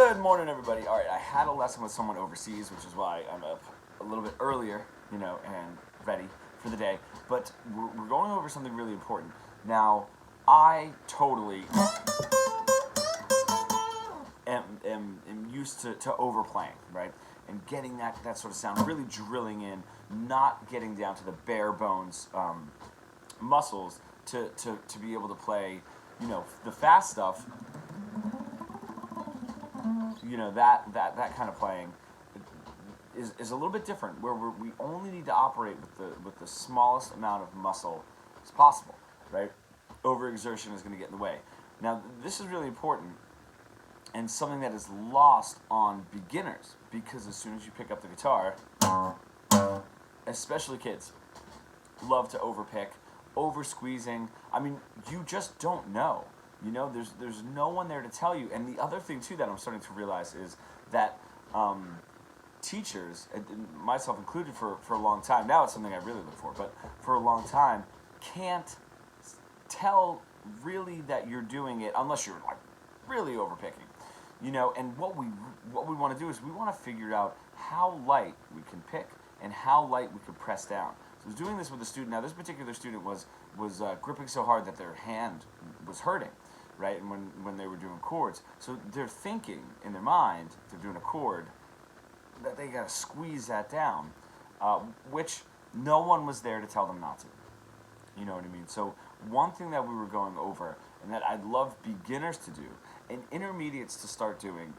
Good morning, everybody. All right, I had a lesson with someone overseas, which is why I'm up a little bit earlier, and ready for the day. But we're going over something really important. Now, I totally am used to overplaying, right? And getting that sort of sound, really drilling in, not getting down to the bare bones muscles to be able to play, the fast stuff, that kind of playing is a little bit different, where we only need to operate with the smallest amount of muscle as possible, right? Overexertion is going to get in the way. Now, this is really important and something that is lost on beginners, because as soon as you pick up the guitar, especially kids, love to overpick, over squeezing. I mean, you just don't know. There's no one there to tell you. And the other thing too that I'm starting to realize is that teachers, and myself included, for a long time now, it's something I really look for, but for a long time, can't tell really that you're doing it unless you're like really overpicking. And what we want to do is we want to figure out how light we can pick and how light we can press down. So I was doing this with a student. Now, this particular student was gripping so hard that their hand was hurting, right? And when they were doing chords, so they're thinking in their mind, they're doing a chord, that they got to squeeze that down, which no one was there to tell them not to. You know what I mean? So one thing that we were going over, and that I'd love beginners to do, and intermediates to start doing,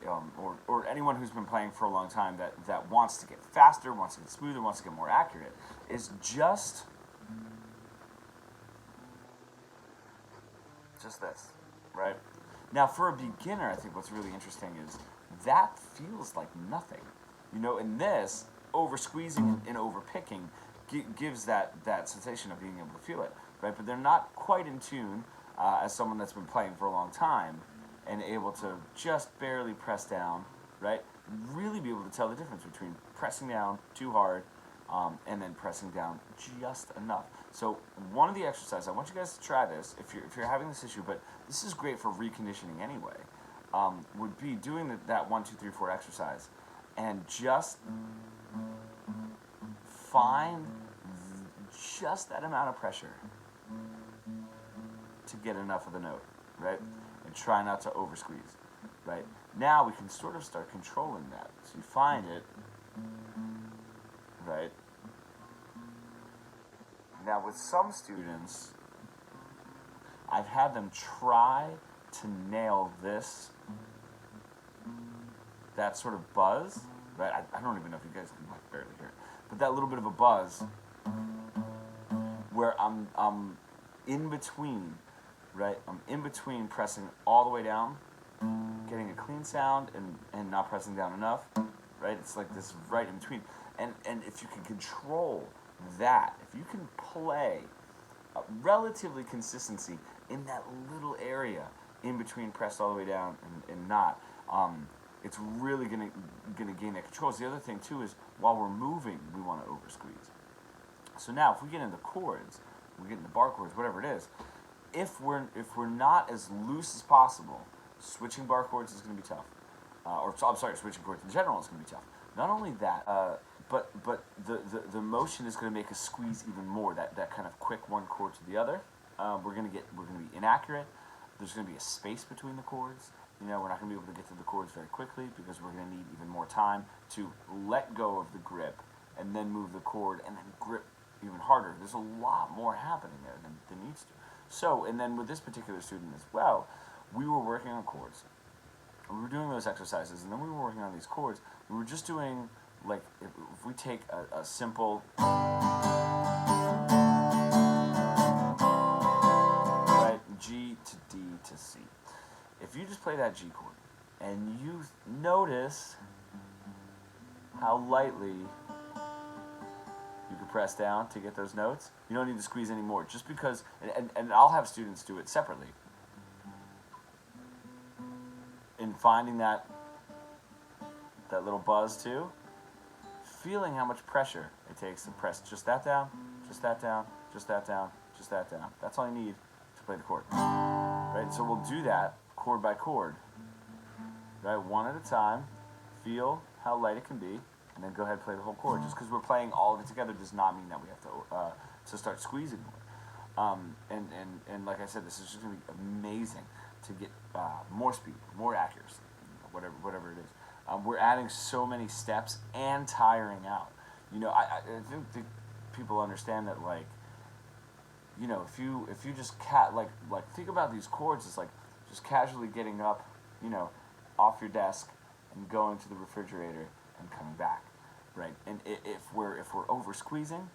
or anyone who's been playing for a long time that wants to get faster, wants to get smoother, wants to get more accurate, is just this, right? Now, for a beginner, I think what's really interesting is that feels like nothing. And this, over squeezing and over picking, gives that sensation of being able to feel it, right? But they're not quite in tune as someone that's been playing for a long time and able to just barely press down, right? Really be able to tell the difference between pressing down too hard and then pressing down just enough. So one of the exercises, I want you guys to try this if you're having this issue, but this is great for reconditioning anyway, would be doing that 1, 2, 3, 4 exercise and just find just that amount of pressure to get enough of the note, right? And try not to over squeeze, right? Now we can sort of start controlling that. So you find it, right? Now with some students, I've had them try to nail that sort of buzz, right? I don't even know if you guys can barely hear it, but that little bit of a buzz where I'm in between, right? I'm in between pressing all the way down, getting a clean sound, and not pressing down enough, right? It's like this right in between. And if you can control that, if you can play relatively consistency in that little area in between pressed all the way down and not, it's really gonna gain that control. So the other thing too is while we're moving, we want to over squeeze. So now if we get into chords, we get into bar chords, whatever it is, if we're not as loose as possible, switching bar chords is going to be tough. Switching chords in general is going to be tough. Not only that, but the motion is going to make us squeeze even more. That kind of quick one chord to the other. We're going to be inaccurate. There's going to be a space between the chords. We're not going to be able to get to the chords very quickly because we're going to need even more time to let go of the grip and then move the chord and then grip even harder. There's a lot more happening there than needs to. So, and then with this particular student as well, we were working on chords. We were doing those exercises, and then we were working on these chords. We were just doing, like, if we take a simple, right, G to D to C. If you just play that G chord, and you notice how lightly you can press down to get those notes, you don't need to squeeze anymore, just because, and I'll have students do it separately. In finding that little buzz too, feeling how much pressure it takes to press just that down, just that down, just that down, just that down. That's all you need to play the chord, right? So we'll do that chord by chord, right? One at a time. Feel how light it can be, and then go ahead and play the whole chord. Just because we're playing all of it together does not mean that we have to start squeezing more. And like I said, this is just going to be amazing to get more speed, more accuracy, whatever it is. We're adding so many steps and tiring out. I think people understand that, like, if you just think about these chords, it's like just casually getting up, off your desk and going to the refrigerator and coming back, right? And if we're over squeezing,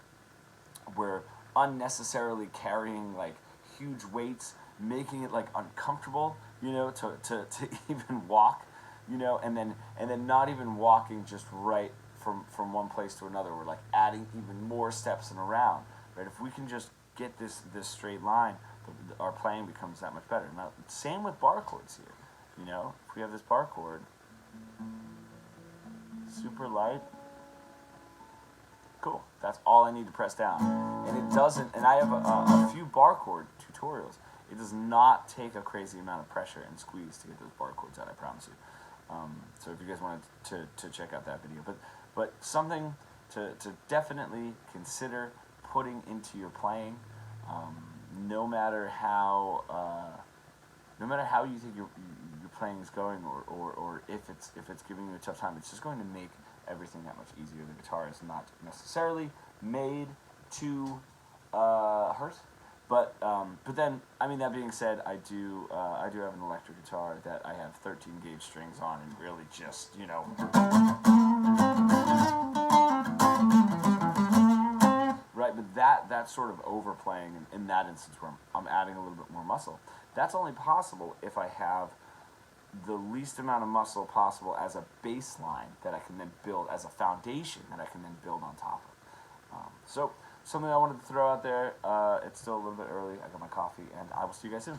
we're unnecessarily carrying like huge weights, making it like uncomfortable, to even walk, and then not even walking just right from one place to another. We're like adding even more steps and around, right? If we can just get this straight line, our playing becomes that much better. Now, same with bar chords here. If we have this bar chord, super light, cool. That's all I need to press down. And it doesn't, and I have a few bar chord tutorials. It does not take a crazy amount of pressure and squeeze to get those bar chords out, I promise you. So if you guys wanted to check out that video. But something to definitely consider putting into your playing, no matter how you think your playing is going, or if it's giving you a tough time, it's just going to make everything that much easier. The guitar is not necessarily made to hurt, but then, I mean, that being said, I do have an electric guitar that I have 13 gauge strings on, and really just right. But that sort of overplaying in that instance where I'm adding a little bit more muscle, that's only possible if I have the least amount of muscle possible as a baseline that I can then build, as a foundation that I can then build on top of. So something I wanted to throw out there. It's still a little bit early. I got my coffee, and I will see you guys soon.